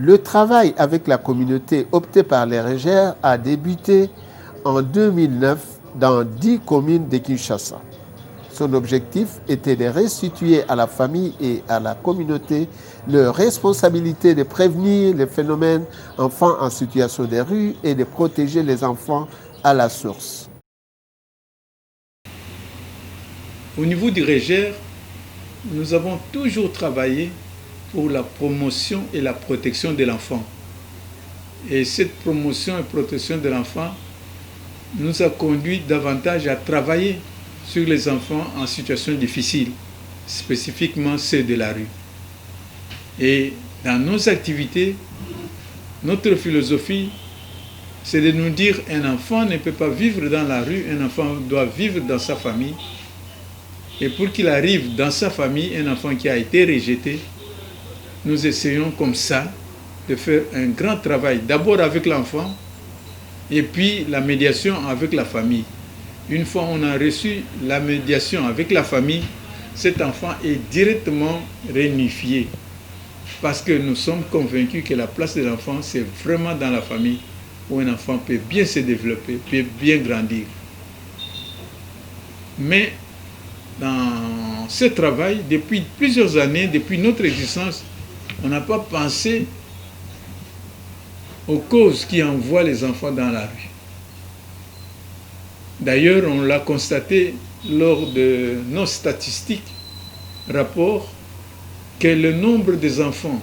Le travail avec la communauté opté par les Régères a débuté en 2009 dans 10 communes de Kinshasa. Son objectif était de restituer à la famille et à la communauté leur responsabilité de prévenir les phénomènes enfants en situation de rue et de protéger les enfants à la source. Au niveau du Régère, nous avons toujours travaillé pour la promotion et la protection de l'enfant. Et cette promotion et protection de l'enfant nous a conduit davantage à travailler sur les enfants en situation difficile, spécifiquement ceux de la rue. Et dans nos activités, notre philosophie, c'est de nous dire qu'un enfant ne peut pas vivre dans la rue, un enfant doit vivre dans sa famille. Et pour qu'il arrive dans sa famille, un enfant qui a été rejeté, nous essayons comme ça de faire un grand travail, d'abord avec l'enfant, et puis la médiation avec la famille. Une fois on a reçu la médiation avec la famille, cet enfant est directement réunifié. Parce que nous sommes convaincus que la place de l'enfant, c'est vraiment dans la famille, où un enfant peut bien se développer, peut bien grandir. Mais dans ce travail, depuis plusieurs années, depuis notre existence, on n'a pas pensé aux causes qui envoient les enfants dans la rue. D'ailleurs, on l'a constaté lors de nos statistiques, rapports, que le nombre des enfants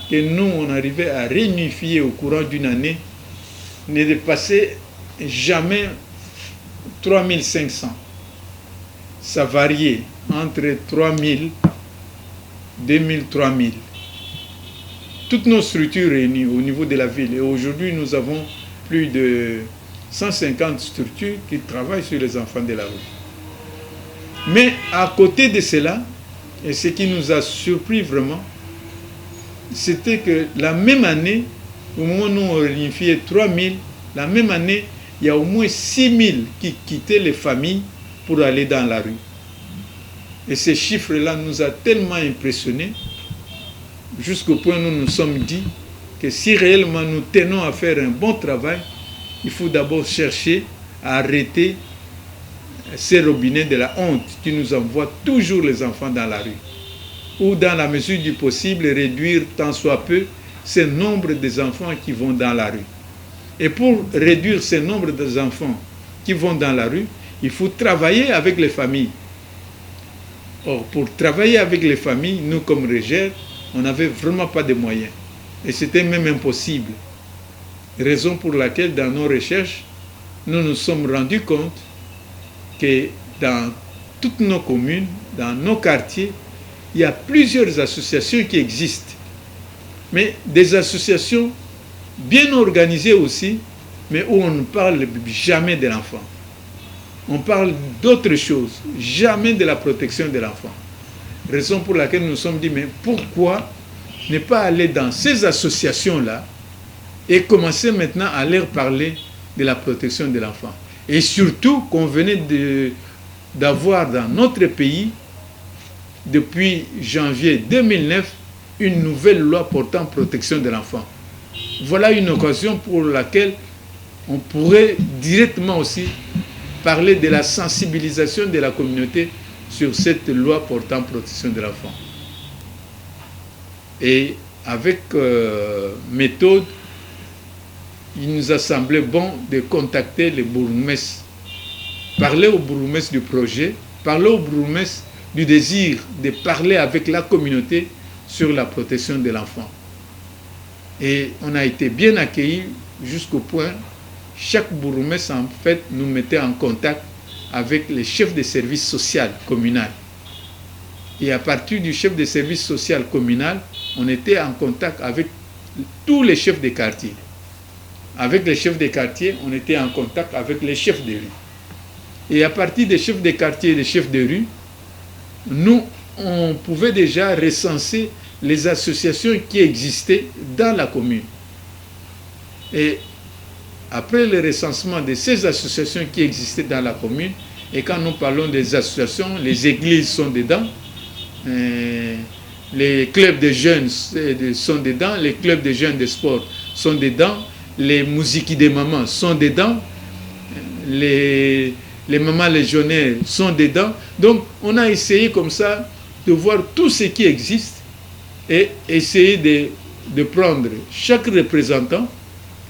que nous, on arrivait à réunifier au courant d'une année ne dépassait jamais 3500. Ça variait entre 3000, 2000, 3000. Toutes nos structures réunies au niveau de la ville. Et aujourd'hui, nous avons plus de 150 structures qui travaillent sur les enfants de la rue. Mais à côté de cela, et ce qui nous a surpris vraiment, c'était que la même année, au moment où nous on réunifiait 3000, la même année, il y a au moins 6000 qui quittaient les familles pour aller dans la rue. Et ces chiffres-là nous ont tellement impressionnés, jusqu'au point où nous nous sommes dit que si réellement nous tenons à faire un bon travail, il faut d'abord chercher à arrêter ces robinets de la honte qui nous envoient toujours les enfants dans la rue. Ou dans la mesure du possible, réduire tant soit peu ce nombre des enfants qui vont dans la rue. Et pour réduire ce nombre des enfants qui vont dans la rue, il faut travailler avec les familles. Or, pour travailler avec les familles, nous comme Régère, on n'avait vraiment pas de moyens. Et c'était même impossible. Raison pour laquelle, dans nos recherches, nous nous sommes rendus compte que dans toutes nos communes, dans nos quartiers, il y a plusieurs associations qui existent. Mais des associations bien organisées aussi, mais où on ne parle jamais de l'enfant. On parle d'autre chose, jamais de la protection de l'enfant. Raison pour laquelle nous nous sommes dit, mais pourquoi ne pas aller dans ces associations-là et commencer maintenant à leur parler de la protection de l'enfant. Et surtout qu'on venait d'avoir dans notre pays, depuis janvier 2009, une nouvelle loi portant protection de l'enfant. Voilà une occasion pour laquelle on pourrait directement aussi parler de la sensibilisation de la communauté sur cette loi portant protection de l'enfant. Et avec méthode, il nous a semblé bon de contacter les bourgmestres, parler au bourgmestre du projet, parler au bourgmestre du désir de parler avec la communauté sur la protection de l'enfant. Et on a été bien accueillis jusqu'au point, chaque bourgmestre en fait nous mettait en contact avec les chefs de service social communal. Et à partir du chef de service social communal, on était en contact avec tous les chefs de quartier. Avec les chefs de quartier, on était en contact avec les chefs de rue. Et à partir des chefs de quartier et des chefs de rue, nous, on pouvait déjà recenser les associations qui existaient dans la commune. Et après le recensement de ces associations qui existaient dans la commune, et quand nous parlons des associations, les églises sont dedans, les clubs de jeunes sont dedans, les clubs de jeunes de sport sont dedans, les musiques des mamans sont dedans, les mamans légionnaires sont dedans. Donc on a essayé comme ça de voir tout ce qui existe et essayer de prendre chaque représentant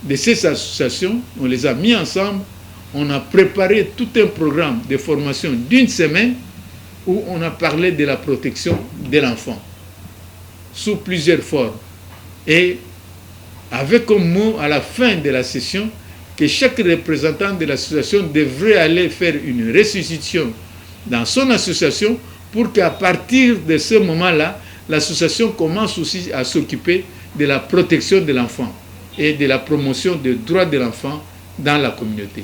de ces associations, on les a mis ensemble, on a préparé tout un programme de formation d'une semaine où on a parlé de la protection de l'enfant sous plusieurs formes. Et avec comme mot à la fin de la session que chaque représentant de l'association devrait aller faire une restitution dans son association pour qu'à partir de ce moment-là, l'association commence aussi à s'occuper de la protection de l'enfant et de la promotion des droits de l'enfant dans la communauté.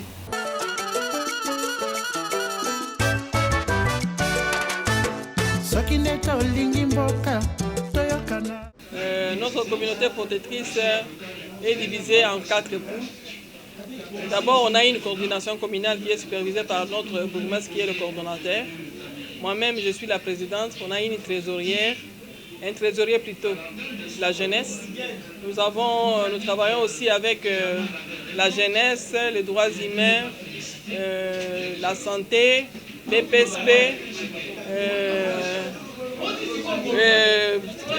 Notre communauté protectrice est divisée en 4 poules. D'abord, on a une coordination communale qui est supervisée par notre bourgmestre qui est le coordonnateur. Moi-même, je suis la présidente. On a une trésorière, un trésorier plutôt, la jeunesse. Nous travaillons aussi avec la jeunesse, les droits humains, la santé, les PSP,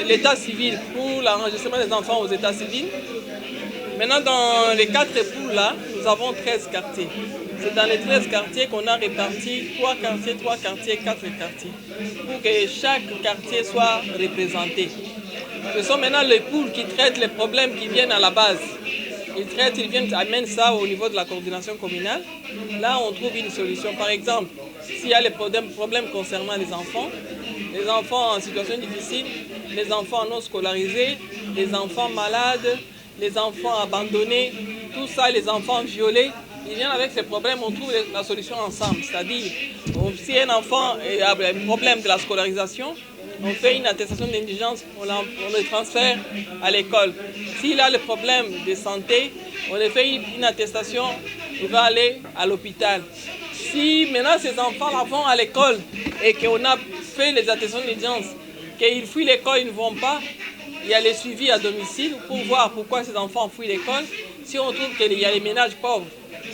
l'état civil pour l'enregistrement des enfants aux états civils. Maintenant, dans les 4 poules là, nous avons 13 quartiers. C'est dans les 13 quartiers qu'on a réparti 3 quartiers, 4 quartiers, pour que chaque quartier soit représenté. Ce sont maintenant les poules qui traitent les problèmes qui viennent à la base. Ils amènent ça au niveau de la coordination communale. Là, on trouve une solution. Par exemple, s'il y a les problèmes concernant les enfants en situation difficile, les enfants non scolarisés, les enfants malades, les enfants abandonnés, tout ça, les enfants violés, ils viennent avec ces problèmes, on trouve la solution ensemble. C'est-à-dire, si un enfant a un problème de la scolarisation, on fait une attestation d'indigence, on le transfère à l'école. S'il a le problème de santé, on lui fait une attestation, il va aller à l'hôpital. Si maintenant ces enfants vont à l'école et qu'on a fait les attestations d'indigence, qu'ils fuient l'école, ils ne vont pas, il y a les suivis à domicile pour voir pourquoi ces enfants fuient l'école. Si on trouve qu'il y a les ménages pauvres,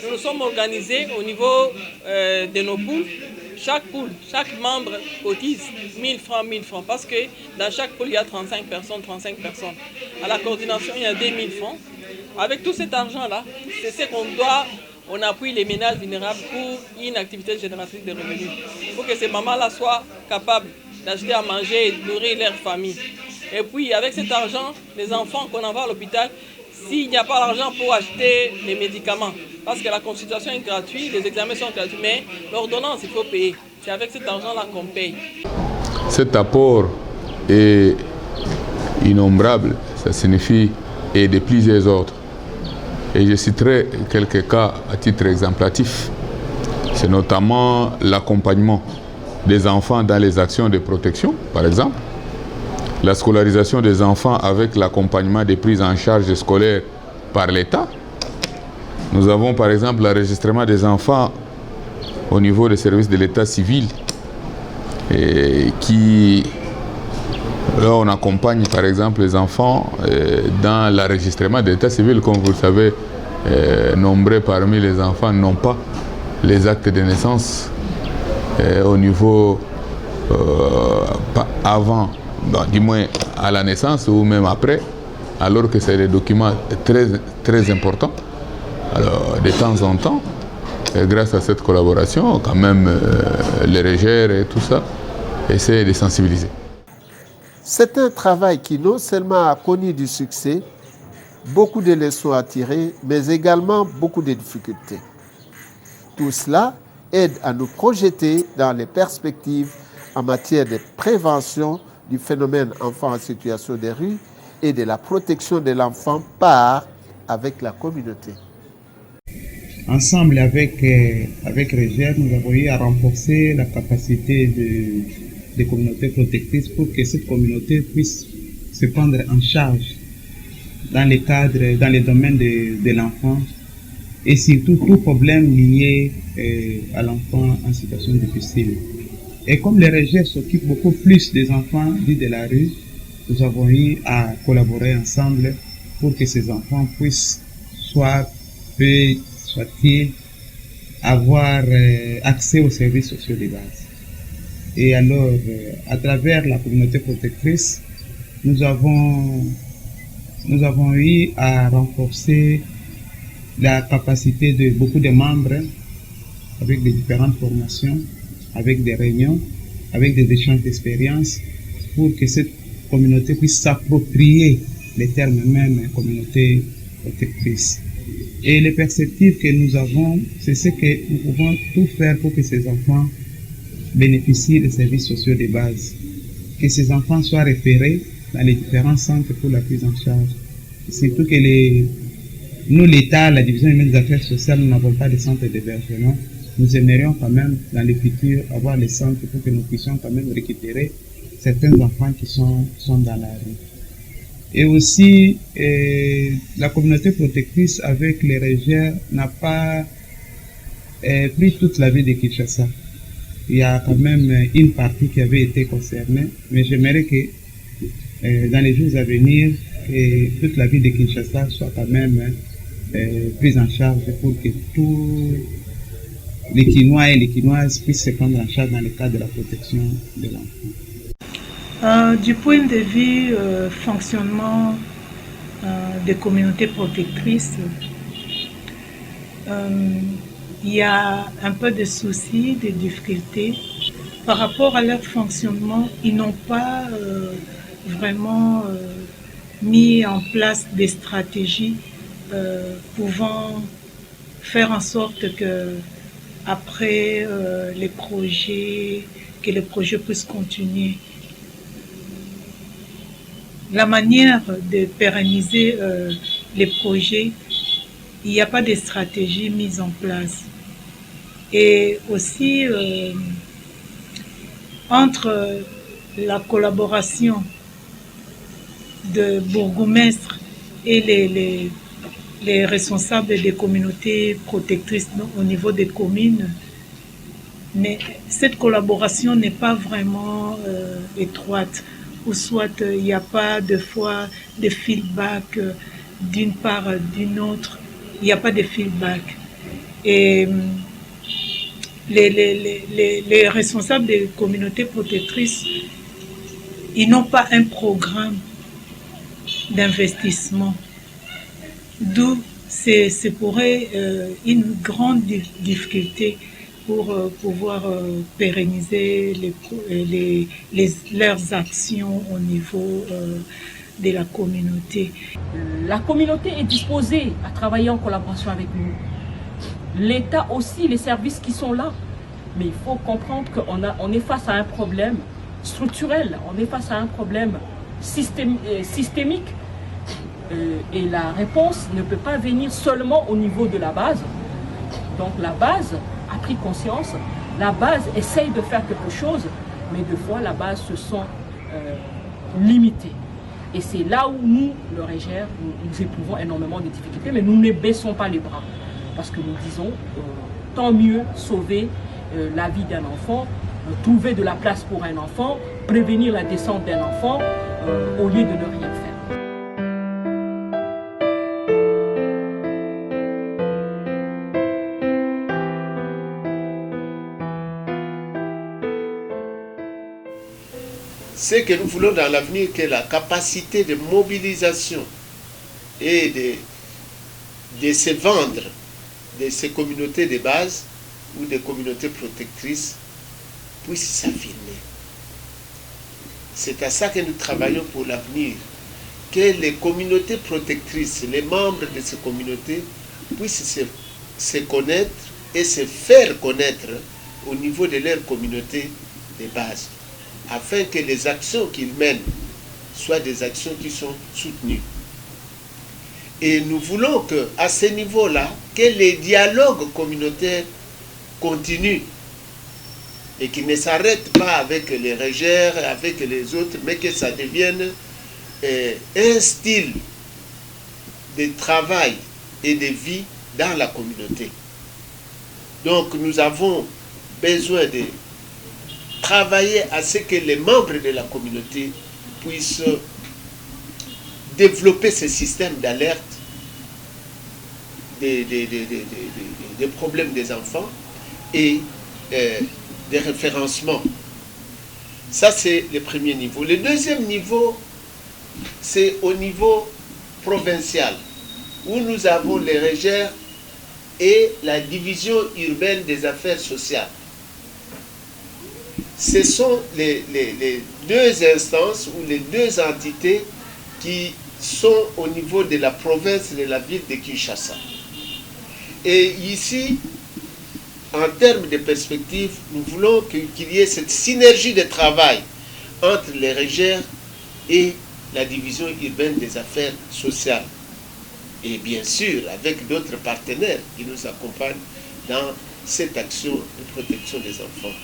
nous nous sommes organisés au niveau de nos poules. Chaque membre cotise 1000 francs, parce que dans chaque poule, il y a 35 personnes. À la coordination, il y a 2000 francs. Avec tout cet argent-là, c'est ce qu'on doit, on appuie les ménages vulnérables pour une activité génératrice de revenus. Pour que ces mamans-là soient capables d'acheter à manger et de nourrir leur famille. Et puis, avec cet argent, les enfants qu'on envoie à l'hôpital, s'il n'y a pas d'argent pour acheter les médicaments, parce que la consultation est gratuite, les examens sont gratuits, mais l'ordonnance, il faut payer. C'est avec cet argent-là qu'on paye. Cet apport est innombrable, ça signifie et de plusieurs autres. Et je citerai quelques cas à titre exemplatif. C'est notamment l'accompagnement des enfants dans les actions de protection, par exemple. La scolarisation des enfants avec l'accompagnement des prises en charge scolaires par l'État. Nous avons par exemple l'enregistrement des enfants au niveau des services de l'État civil là on accompagne par exemple les enfants dans l'enregistrement de l'État civil. Comme vous le savez, nombreux parmi les enfants n'ont pas les actes de naissance au niveau avant, du moins à la naissance ou même après, alors que c'est des documents très, très importants. Alors, de temps en temps, grâce à cette collaboration, quand même, les régères et tout ça, essaient de sensibiliser. C'est un travail qui non seulement a connu du succès, beaucoup de leçons à tirer, mais également beaucoup de difficultés. Tout cela aide à nous projeter dans les perspectives en matière de prévention du phénomène enfant en situation de rue et de la protection de l'enfant avec la communauté. Ensemble avec Régère, nous avons eu à renforcer la capacité des communautés protectrices pour que cette communauté puisse se prendre en charge dans les domaines de l'enfant et surtout tout problème lié à l'enfant en situation difficile. Et comme les Régères s'occupent beaucoup plus des enfants dits de la rue, nous avons eu à collaborer ensemble pour que ces enfants puissent soit-ils avoir accès aux services sociaux de base. Et alors, à travers la communauté protectrice, nous avons eu à renforcer la capacité de beaucoup de membres avec des différentes formations, avec des réunions, avec des échanges d'expériences pour que cette communauté puisse s'approprier les termes même communauté protectrice. Et les perspectives que nous avons, c'est ce que nous pouvons tout faire pour que ces enfants bénéficient des services sociaux de base, que ces enfants soient référés dans les différents centres pour la prise en charge. Surtout que nous, l'État, la division humaine des affaires sociales, nous n'avons pas de centre d'hébergement. Nous aimerions quand même, dans le futur, avoir les centres pour que nous puissions quand même récupérer certains enfants qui sont dans la rue. Et aussi, la communauté protectrice avec les REGER n'a pas pris toute la ville de Kinshasa. Il y a quand même une partie qui avait été concernée, mais j'aimerais que dans les jours à venir, que toute la ville de Kinshasa soit quand même prise en charge pour que tous les Kinois et les Kinoises puissent se prendre en charge dans le cadre de la protection de l'enfant. Du point de vue fonctionnement des communautés protectrices, il y a un peu de soucis, de difficultés. Par rapport à leur fonctionnement, ils n'ont pas vraiment mis en place des stratégies pouvant faire en sorte que après que les projets puissent continuer. La manière de pérenniser les projets, il n'y a pas de stratégie mise en place. Et aussi, entre la collaboration de bourgmestres et les responsables des communautés protectrices au niveau des communes, mais cette collaboration n'est pas vraiment étroite. Ou soit il n'y a pas de fois de feedback d'une part d'une autre, il n'y a pas de feedback. Et les responsables des communautés protectrices, ils n'ont pas un programme d'investissement. D'où c'est pourrait une grande difficulté pour pouvoir pérenniser leurs actions au niveau de la communauté. La communauté est disposée à travailler en collaboration avec nous. L'État aussi, les services qui sont là. Mais il faut comprendre qu'on est face à un problème structurel, on est face à un problème systémique. Et la réponse ne peut pas venir seulement au niveau de la base. Donc la base a pris conscience, la base essaye de faire quelque chose, mais des fois la base se sent limitée. Et c'est là où nous, le REGER, nous éprouvons énormément de difficultés, mais nous ne baissons pas les bras. Parce que nous disons, tant mieux sauver la vie d'un enfant, trouver de la place pour un enfant, prévenir la descente d'un enfant, au lieu de ne rien faire. C'est que nous voulons dans l'avenir que la capacité de mobilisation et de se vendre de ces communautés de base ou des communautés protectrices puisse s'affirmer. C'est à ça que nous travaillons pour l'avenir, que les communautés protectrices, les membres de ces communautés puissent se connaître et se faire connaître au niveau de leur communauté de base, afin que les actions qu'ils mènent soient des actions qui sont soutenues. Et nous voulons qu'à ce niveau-là, que les dialogues communautaires continuent et qu'ils ne s'arrêtent pas avec les REGER, avec les autres, mais que ça devienne un style de travail et de vie dans la communauté. Donc nous avons besoin de travailler à ce que les membres de la communauté puissent développer ce système d'alerte des problèmes des enfants et des référencements. Ça, c'est le premier niveau. Le deuxième niveau, c'est au niveau provincial, où nous avons les REGER et la division urbaine des affaires sociales. Ce sont les deux instances ou les deux entités qui sont au niveau de la province de la ville de Kinshasa. Et ici, en termes de perspective, nous voulons qu'il y ait cette synergie de travail entre les REGER et la division urbaine des affaires sociales. Et bien sûr, avec d'autres partenaires qui nous accompagnent dans cette action de protection des enfants.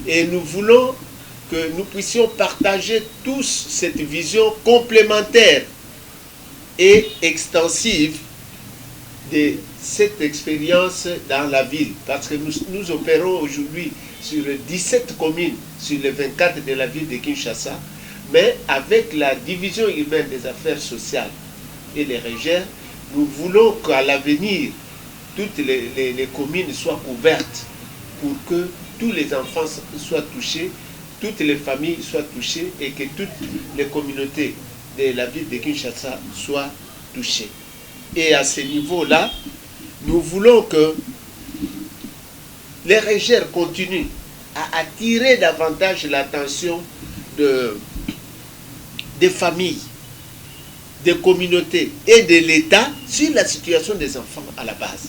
Et nous voulons que nous puissions partager tous cette vision complémentaire et extensive de cette expérience dans la ville. Parce que nous opérons aujourd'hui sur 17 communes sur les 24 de la ville de Kinshasa, mais avec la division urbaine des affaires sociales et les REGER, nous voulons qu'à l'avenir, toutes les communes soient couvertes pour que tous les enfants soient touchés, toutes les familles soient touchées et que toutes les communautés de la ville de Kinshasa soient touchées. Et à ce niveau-là, nous voulons que les REGER continuent à attirer davantage l'attention des familles, des communautés et de l'État sur la situation des enfants à la base.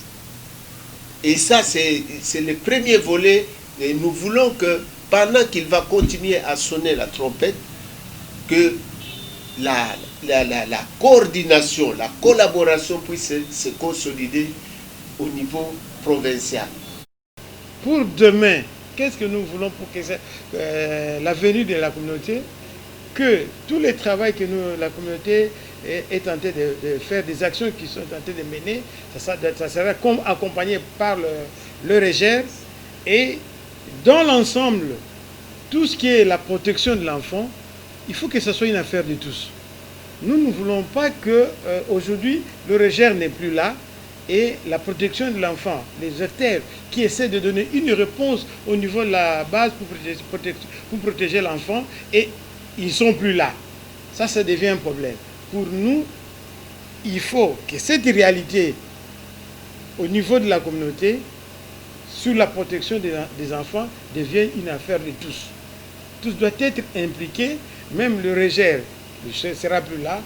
Et ça, c'est le premier volet. Et nous voulons que, pendant qu'il va continuer à sonner la trompette, que la coordination, la collaboration puisse se consolider au niveau provincial. Pour demain, qu'est-ce que nous voulons pour que la venue de la communauté, que tous les travaux que la communauté est tentée de faire, des actions qui sont tentées de mener, ça sera accompagné par le REGER et dans l'ensemble, tout ce qui est la protection de l'enfant, il faut que ce soit une affaire de tous. Nous ne voulons pas qu'aujourd'hui, le REGER n'est plus là et la protection de l'enfant, les acteurs qui essaient de donner une réponse au niveau de la base pour protéger l'enfant, et ils ne sont plus là. Ça devient un problème. Pour nous, il faut que cette réalité au niveau de la communauté sur la protection des enfants devienne une affaire de tous. Tous doivent être impliqués, même le REGER ne sera plus là.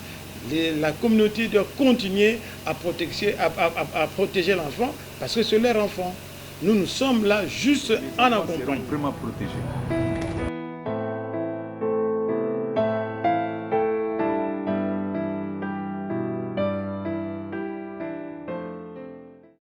La communauté doit continuer à protéger l'enfant parce que c'est leur enfant. Nous sommes là juste en accompagnement. Vraiment protégés.